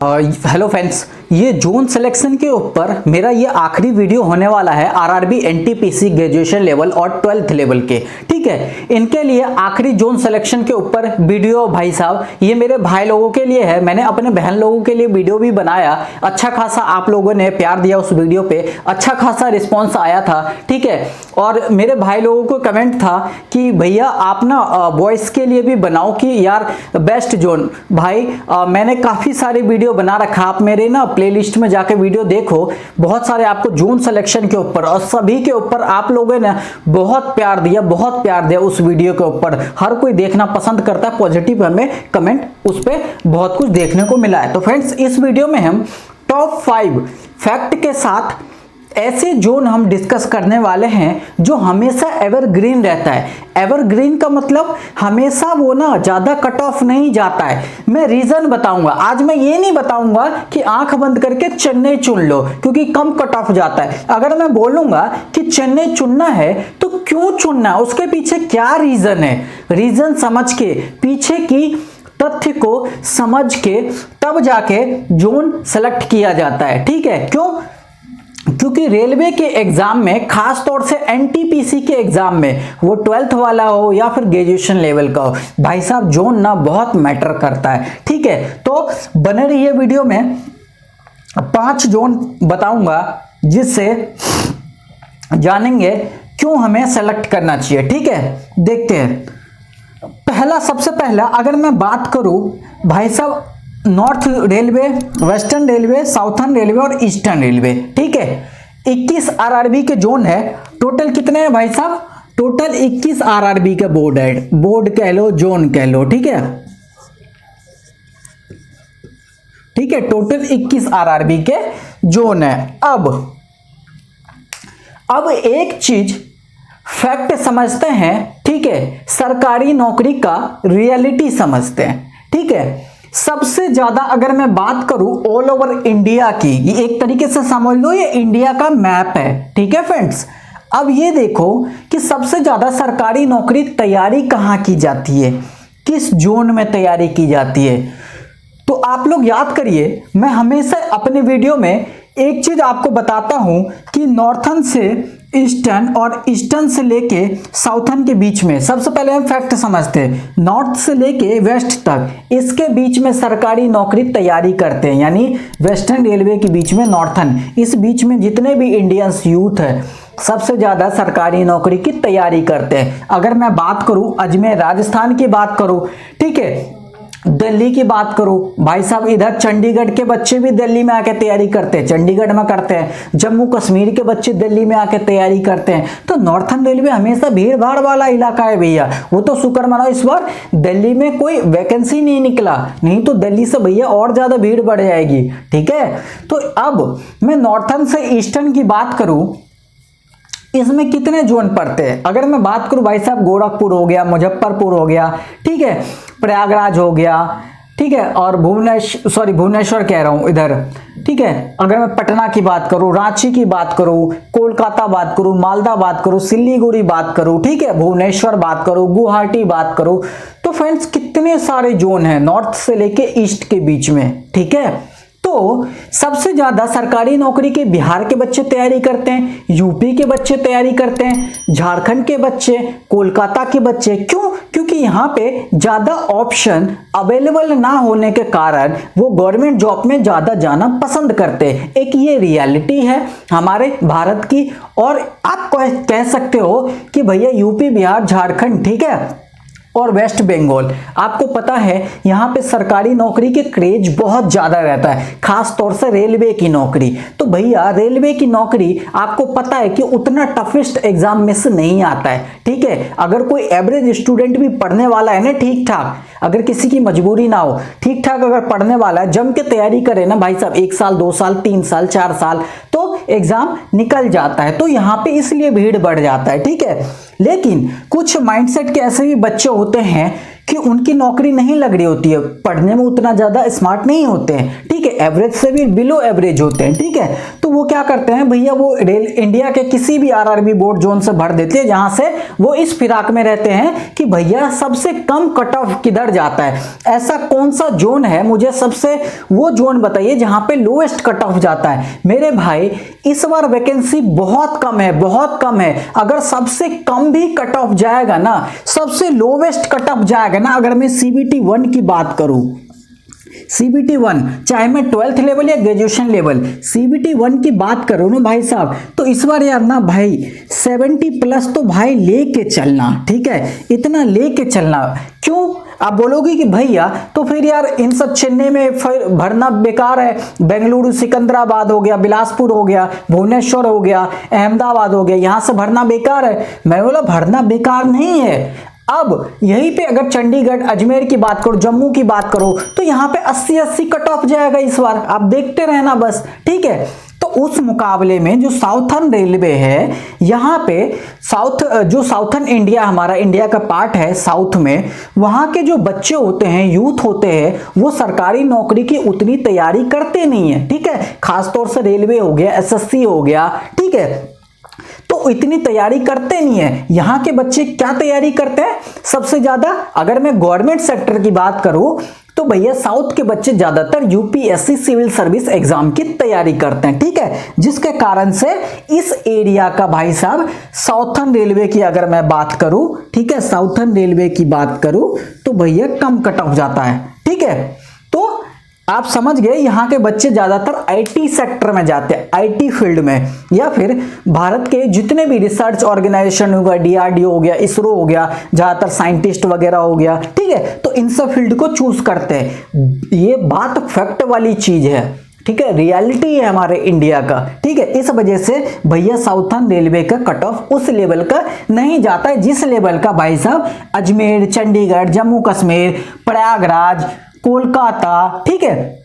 Hello friends, ये zone selection के ऊपर मेरा ये आखिरी वीडियो होने वाला है। आरआरबी एनटीपीसी ग्रेजुएशन लेवल और 12th लेवल के, ठीक है। इनके लिए आखिरी जोन सिलेक्शन के ऊपर वीडियो भाई साहब, ये मेरे भाई लोगों के लिए है। मैंने अपने बहन लोगों के लिए वीडियो भी बनाया। अच्छा खासा आप लोगों ने प्यार दिया उस वीडियो पे, अच्छा खासा रिस्पॉन्स आया था, ठीक है। और मेरे भाई लोगों को कमेंट था कि भैया आप ना बॉयज के लिए भी बनाओ कि यार बेस्ट जोन। भाई मैंने काफी सारे वीडियो बना रखा, आप मेरे ना प्लेलिस्ट में जाके वीडियो देखो। बहुत सारे आपको जोन सिलेक्शन के ऊपर और सभी के ऊपर आप लोगों ने बहुत प्यार दिया, बहुत प्यार दिया उस वीडियो के ऊपर। हर कोई देखना पसंद करता है, पॉजिटिव हमें कमेंट उस पर बहुत कुछ देखने को मिला है। तो फ्रेंड्स, इस वीडियो में हम टॉप 5 फैक्ट के साथ ऐसे जोन हम डिस्कस करने वाले हैं जो हमेशा एवरग्रीन रहता है। एवरग्रीन का मतलब हमेशा वो ना ज्यादा कट ऑफ नहीं जाता है। मैं रीजन बताऊंगा आज। मैं ये नहीं बताऊंगा कि आंख बंद करके चेन्नई चुन लो क्योंकि कम कट ऑफ जाता है। अगर मैं बोलूंगा कि चेन्नई चुनना है तो क्यों चुनना है, उसके पीछे क्या रीजन है, रीजन समझ के, पीछे की तथ्य को समझ के तब जाके जोन सेलेक्ट किया जाता है, ठीक है। क्यों? क्योंकि रेलवे के एग्जाम में, खास तौर से एनटीपीसी के एग्जाम में, वो 12th वाला हो या फिर ग्रेजुएशन लेवल का हो, भाई साहब जोन ना बहुत मैटर करता है, ठीक है। तो बने रहिए वीडियो में। 5 जोन बताऊंगा जिससे जानेंगे क्यों हमें सेलेक्ट करना चाहिए, ठीक है। देखते हैं। सबसे पहला अगर मैं बात करूं भाई साहब, north railway, western railway, southern railway और ईस्टर्न रेलवे, ठीक है। 21 आरआरबी के जोन है। टोटल कितने हैं भाई साहब? टोटल 21 आरआरबी के बोर्ड है, बोर्ड कह लो, जोन कह लो, ठीक है। ठीक है, टोटल 21 आरआरबी के जोन है। अब एक चीज फैक्ट समझते हैं, ठीक है। सरकारी नौकरी का रियलिटी समझते हैं, ठीक है। सबसे ज्यादा अगर मैं बात करूं ऑल ओवर इंडिया की, ये एक तरीके से समझ लो ये इंडिया का मैप है, ठीक है फ्रेंड्स। अब ये देखो कि सबसे ज्यादा सरकारी नौकरी तैयारी कहां की जाती है, किस जोन में तैयारी की जाती है। तो आप लोग याद करिए, मैं हमेशा अपने वीडियो में एक चीज आपको बताता हूं कि नॉर्थर्न से ईस्टर्न और ईस्टर्न से लेके साउथर्न के बीच में, सबसे पहले हम फैक्ट समझते हैं, नॉर्थ से लेके वेस्ट तक इसके बीच में सरकारी नौकरी तैयारी करते हैं, यानी वेस्टर्न रेलवे के बीच में नॉर्थर्न, इस बीच में जितने भी इंडियंस यूथ है सबसे ज्यादा सरकारी नौकरी की तैयारी करते हैं। अगर मैं बात करूं अजमेर राजस्थान की बात करूं, ठीक है, दिल्ली की बात करूं भाई साहब, इधर चंडीगढ़ के बच्चे भी दिल्ली में आके तैयारी करते हैं, चंडीगढ़ में करते हैं। जम्मू कश्मीर के बच्चे दिल्ली में आके तैयारी करते हैं। तो नॉर्थर्न रेलवे हमेशा भीड़ भाड़ वाला इलाका है भैया। वो तो शुक्र मनाओ इस बार दिल्ली में कोई वैकेंसी नहीं निकला, नहीं तो दिल्ली से भैया और ज्यादा भीड़ बढ़ जाएगी, ठीक है। तो अब मैं नॉर्थर्न से ईस्टर्न की बात करूं, इसमें कितने जोन पड़ते हैं। अगर मैं बात करूं भाई साहब, गोरखपुर हो गया, मुजफ्फरपुर हो गया, ठीक है, प्रयागराज हो गया, ठीक है, और भुवनेश्वर कह रहा हूं इधर, ठीक है। अगर मैं पटना की बात करूं, रांची की बात करूं, कोलकाता बात करूं, मालदा बात करूं, सिलीगुड़ी बात करूं, ठीक है, भुवनेश्वर बात करूं, गुवाहाटी बात करूं, तो फ्रेंड्स कितने सारे जोन हैं नॉर्थ से लेके ईस्ट के बीच में, ठीक है। तो सबसे ज्यादा सरकारी नौकरी के बिहार के बच्चे तैयारी करते हैं, यूपी के बच्चे तैयारी करते हैं, झारखंड के बच्चे, कोलकाता के बच्चे। क्यों? क्योंकि यहाँ पे ज्यादा ऑप्शन अवेलेबल ना होने के कारण वो गवर्नमेंट जॉब में ज्यादा जाना पसंद करते हैं। एक ये रियलिटी है हमारे भारत की। और आप कह सकते हो कि भैया यूपी, बिहार, झारखंड, ठीक है, और वेस्ट बंगाल, आपको पता है यहाँ पे सरकारी नौकरी के क्रेज बहुत ज्यादा रहता है, खास तौर से रेलवे की नौकरी। तो भैया रेलवे की नौकरी आपको पता है कि उतना टफेस्ट एग्जाम में से नहीं आता है, ठीक है। अगर कोई एवरेज स्टूडेंट भी पढ़ने वाला है ना ठीक ठाक, अगर किसी की मजबूरी ना हो, ठीक ठाक अगर पढ़ने वाला है, जम के तैयारी करे ना भाई साहब, 1 साल 2 साल 3 साल 4 साल, तो एग्जाम निकल जाता है। तो यहाँ पे इसलिए भीड़ बढ़ जाता है, ठीक है। लेकिन कुछ माइंडसेट के ऐसे भी बच्चे होते हैं कि उनकी नौकरी नहीं लग रही होती है, पढ़ने में उतना ज्यादा स्मार्ट नहीं होते हैं, ठीक है, एवरेज से भी बिलो एवरेज होते हैं, ठीक है। तो तो वो क्या करते हैं भैया, वो इंडिया के किसी भी आरआरबी बोर्ड जोन से भर देते हैं, जहां से वो इस फिराक में रहते हैं कि भैया सबसे कम कट ऑफ किधर जाता है, ऐसा कौन सा जोन है, मुझे सबसे वो जोन बताइए जहां पे लोएस्ट कट ऑफ जाता है। मेरे भाई इस बार वैकेंसी बहुत कम है, बहुत कम है। अगर सबसे कम भी कट ऑफ जाएगा ना, सबसे लोवेस्ट कट ऑफ जाएगा ना, अगर मैं CBT 1 की बात करूं, CBT 1 चाहे मैं 12th लेवल या ग्रेजुएशन लेवल, CBT 1 की बात करूं ना भाई साहब, तो इस बार यार ना भाई 70 प्लस तो भाई लेके चलना, ठीक है, इतना लेके चलना। क्यों आप बोलोगे कि भैया तो फिर यार इन सब चेन्नई में फिर भरना बेकार है, बेंगलुरु सिकंदराबाद हो गया, बिलासपुर हो गया, भुवनेश्वर हो गया, अहमदाबाद हो गया, यहां से भरना बेकार है। मैं बोला भरना बेकार नहीं है। अब यहीं पे अगर चंडीगढ़, अजमेर की बात करो, जम्मू की बात करो, तो यहाँ पे 80-80 कट ऑफ जाएगा इस बार, आप देखते रहना बस, ठीक है। तो उस मुकाबले में जो साउथर्न रेलवे है, यहाँ पे जो साउथर्न इंडिया, हमारा इंडिया का पार्ट है साउथ में, वहाँ के जो बच्चे होते हैं, यूथ होते हैं, वो सरकारी नौकरी की उतनी तैयारी करते नहीं है, ठीक है। खासतौर से रेलवे हो गया, SSC हो गया, ठीक है, तो इतनी तैयारी करते नहीं है। यहां के बच्चे क्या तैयारी करते हैं सबसे ज्यादा, अगर मैं गवर्नमेंट सेक्टर की बात करूं तो भैया साउथ के बच्चे ज्यादातर UPSC सिविल सर्विस एग्जाम की तैयारी करते हैं, ठीक है। जिसके कारण से इस एरिया का भाई साहब साउथर्न रेलवे की अगर मैं बात करूं, ठीक है, साउथर्न रेलवे की बात करूं तो भैया कम कट ऑफ जाता है, ठीक है। तो आप समझ गए, यहाँ के बच्चे ज्यादातर IT सेक्टर में जाते हैं, IT फील्ड में, या फिर भारत के जितने भी रिसर्च ऑर्गेनाइजेशन होगा, DRDO हो गया, ISRO हो गया, ज्यादातर साइंटिस्ट वगैरह हो गया, ठीक है, तो इन सब फील्ड को चूज करते हैं। ये बात फैक्ट वाली चीज है, ठीक है, रियलिटी है हमारे इंडिया का, ठीक है। इस वजह से भैया साउथर्न रेलवे का कट ऑफ उस लेवल का नहीं जाता है जिस लेवल का भाई साहब अजमेर, चंडीगढ़, जम्मू कश्मीर, प्रयागराज, कोलकाता, ठीक है,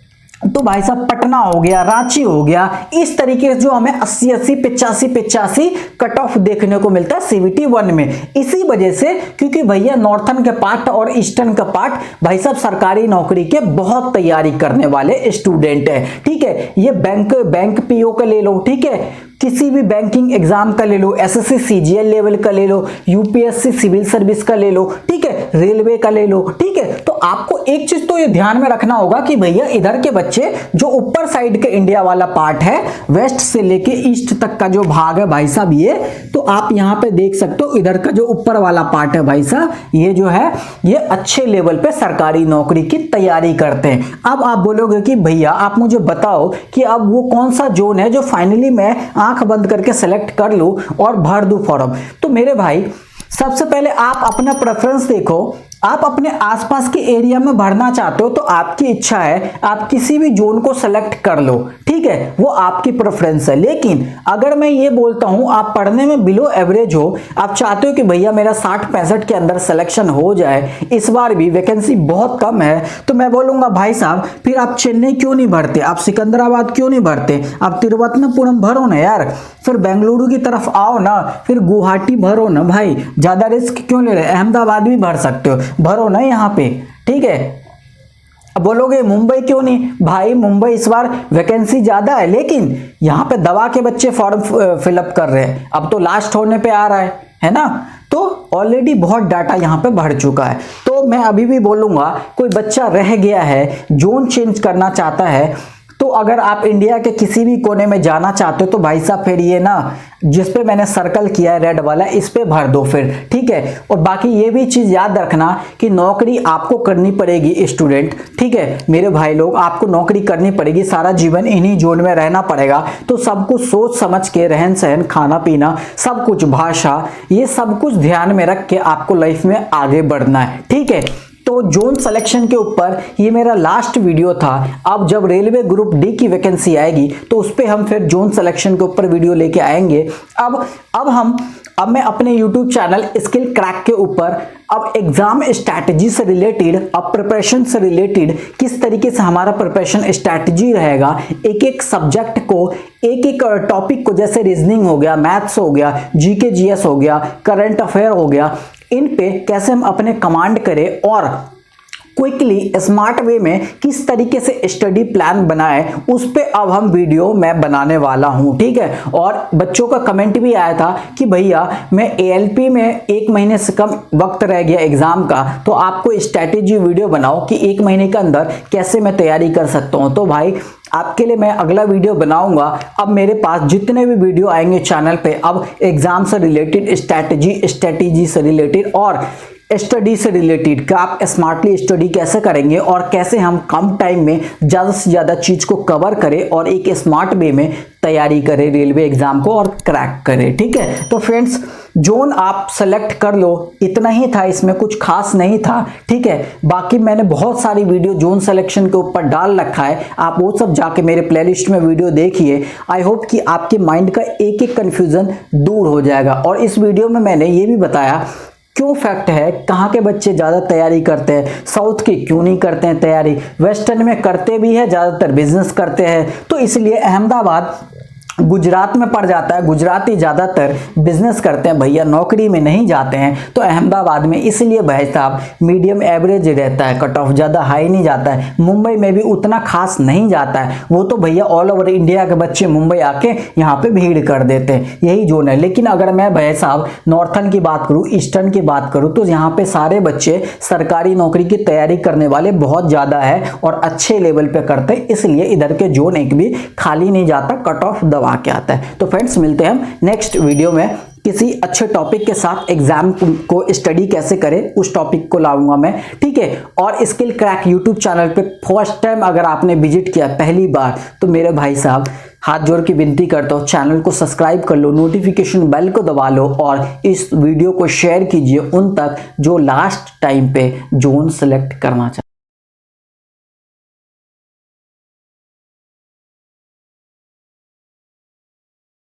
तो भाई साहब पटना हो गया, रांची हो गया, इस तरीके से जो हमें 80-80, 85-85 कट ऑफ देखने को मिलता है CBT 1 में। इसी वजह से क्योंकि भैया नॉर्थर्न के पार्ट और ईस्टर्न का पार्ट भाई साहब सरकारी नौकरी के बहुत तैयारी करने वाले स्टूडेंट है, ठीक है। ये बैंक PO का ले लो, ठीक है, किसी भी बैंकिंग एग्जाम का ले लो, SSC CGL लेवल का ले लो, UPSC सिविल सर्विस का ले लो, ठीक है, रेलवे का ले लो, ठीक है। तो आपको एक चीज तो ये ध्यान में रखना होगा कि भैया इधर के बच्चे जो ऊपर साइड के इंडिया वाला पार्ट है, वेस्ट से लेके ईस्ट तक का जो भाग है भाई साहब, ये तो आप यहाँ पे देख सकते हो, इधर का जो ऊपर वाला पार्ट है भाई साहब, ये जो है ये अच्छे लेवल पे सरकारी नौकरी की तैयारी करते हैं। अब आप बोलोगे कि भैया आप मुझे बताओ कि अब वो कौन सा जोन है जो फाइनली मैं आंख बंद करके सेलेक्ट कर लूं और भर दूं फॉर्म। तो मेरे भाई सबसे पहले आप अपना प्रेफरेंस देखो, आप अपने आसपास के एरिया में भरना चाहते हो तो आपकी इच्छा है, आप किसी भी जोन को सेलेक्ट कर लो, ठीक है, वो आपकी प्रेफरेंस है। लेकिन अगर मैं ये बोलता हूं आप पढ़ने में बिलो एवरेज हो, आप चाहते हो कि भैया मेरा 60-65 के अंदर सिलेक्शन हो जाए, इस बार भी वैकेंसी बहुत कम है, तो मैं बोलूंगा भाई साहब फिर आप चेन्नई क्यों नहीं भरते, आप सिकंदराबाद क्यों नहीं भरते, आप तिरुवनंतपुरम भरो ना यार, फिर बेंगलुरु की तरफ आओ ना, फिर गुवाहाटी भरो ना भाई, ज्यादा रिस्क क्यों ले रहे, अहमदाबाद भी भर सकते हो, भरो ना यहाँ पे, ठीक है। अब बोलोगे मुंबई क्यों नहीं, भाई मुंबई इस बार वैकेंसी ज्यादा है, लेकिन यहाँ पे दवा के बच्चे फॉर्म फिलअप कर रहे हैं, अब तो लास्ट होने पे आ रहा है ना, तो ऑलरेडी बहुत डाटा यहाँ पे बढ़ चुका है। तो मैं अभी भी बोलूंगा कोई बच्चा रह गया है, जोन चेंज करना चाहता है, तो अगर आप इंडिया के किसी भी कोने में जाना चाहते हो तो भाई साहब फिर ये ना जिस पे मैंने सर्कल किया है रेड वाला, इस पे भर दो फिर, ठीक है। और बाकी ये भी चीज याद रखना कि नौकरी आपको करनी पड़ेगी स्टूडेंट, ठीक है मेरे भाई लोग, आपको नौकरी करनी पड़ेगी, सारा जीवन इन्हीं जोन में रहना पड़ेगा। तो सब कुछ सोच समझ के, रहन सहन, खाना पीना, सब कुछ, भाषा, ये सब कुछ ध्यान में रख के आपको लाइफ में आगे बढ़ना है, ठीक है। तो जोन सिलेक्शन के ऊपर ये मेरा लास्ट वीडियो था। अब जब रेलवे ग्रुप डी की वैकेंसी आएगी तो उस पर हम फिर जोन सिलेक्शन के ऊपर वीडियो लेके आएंगे। अब मैं अपने यूट्यूब चैनल स्किल क्रैक के ऊपर अब एग्जाम स्ट्रैटेजी से रिलेटेड, अब प्रिपरेशन से रिलेटेड किस तरीके से हमारा प्रिपरेशन स्ट्रैटेजी रहेगा, एक एक सब्जेक्ट को, एक एक टॉपिक को, जैसे रीजनिंग हो गया, मैथ्स हो गया, जीके जीएस हो गया, करंट अफेयर हो गया, इन पे कैसे हम अपने कमांड करें और क्विकली स्मार्ट वे में किस तरीके से स्टडी प्लान बनाए, उस पे अब हम वीडियो मैं बनाने वाला हूं। ठीक है, और बच्चों का कमेंट भी आया था कि भैया मैं ALP में 1 महीने से कम वक्त रह गया एग्जाम का, तो आपको स्ट्रैटेजी वीडियो बनाओ कि 1 महीने के अंदर कैसे मैं तैयारी कर सकता हूं। तो भाई आपके लिए मैं अगला वीडियो बनाऊंगा। अब मेरे पास जितने भी वीडियो आएंगे चैनल पे, अब एग्जाम से रिलेटेड, स्ट्रैटेजी से रिलेटेड और स्टडी से रिलेटेड कि आप स्मार्टली स्टडी कैसे करेंगे और कैसे हम कम टाइम में ज़्यादा से ज़्यादा चीज़ को कवर करें और एक स्मार्ट वे में तैयारी करें रेलवे एग्जाम को और क्रैक करें। ठीक है, तो फ्रेंड्स जोन आप सेलेक्ट कर लो, इतना ही था, इसमें कुछ खास नहीं था। ठीक है, बाकी मैंने बहुत सारी वीडियो जोन सिलेक्शन के ऊपर डाल रखा है, आप वो सब जाके मेरे प्लेलिस्ट में वीडियो देखिए। आई होप कि आपके माइंड का एक एक कन्फ्यूजन दूर हो जाएगा। और इस वीडियो में मैंने ये भी बताया क्यों फैक्ट है, कहाँ के बच्चे ज़्यादा तैयारी करते हैं, साउथ के क्यों नहीं करते हैं तैयारी, वेस्टर्न में करते भी है, ज़्यादातर बिजनेस करते हैं, तो इसलिए अहमदाबाद गुजरात में पड़ जाता है। गुजराती ज़्यादातर बिजनेस करते हैं भैया, नौकरी में नहीं जाते हैं, तो अहमदाबाद में इसलिए भाई साहब मीडियम एवरेज रहता है, कट ऑफ ज़्यादा हाई नहीं जाता है। मुंबई में भी उतना खास नहीं जाता है, वो तो भैया ऑल ओवर इंडिया के बच्चे मुंबई आके यहाँ पे भीड़ कर देते हैं, यही जोन है। लेकिन अगर मैं भाई साहब नॉर्थन की बात करूँ, ईस्टर्न की बात करूँ, तो यहाँ पे सारे बच्चे सरकारी नौकरी की तैयारी करने वाले बहुत ज़्यादा है और अच्छे लेवल पे करते हैं, इसलिए इधर के जोन एक भी खाली नहीं जाता, कट ऑफ दबा के आता है। तो फ्रेंड्स मिलते हैं हम नेक्स्ट वीडियो में किसी अच्छे टॉपिक के साथ। एग्जाम को स्टडी कैसे करें उस टॉपिक को लाऊंगा मैं। ठीक है, और स्किल क्रैक यूट्यूब चैनल पे फर्स्ट टाइम अगर आपने विजिट किया पहली बार, तो मेरे भाई साहब हाथ जोड़ के विनती करता हूँ, चैनल को सब्सक्राइब कर लो, नोटिफिकेशन बेल को दबा लो और इस वीडियो को शेयर कीजिए उन तक जो लास्ट टाइम पे जोन सेलेक्ट करना चाहते हैं।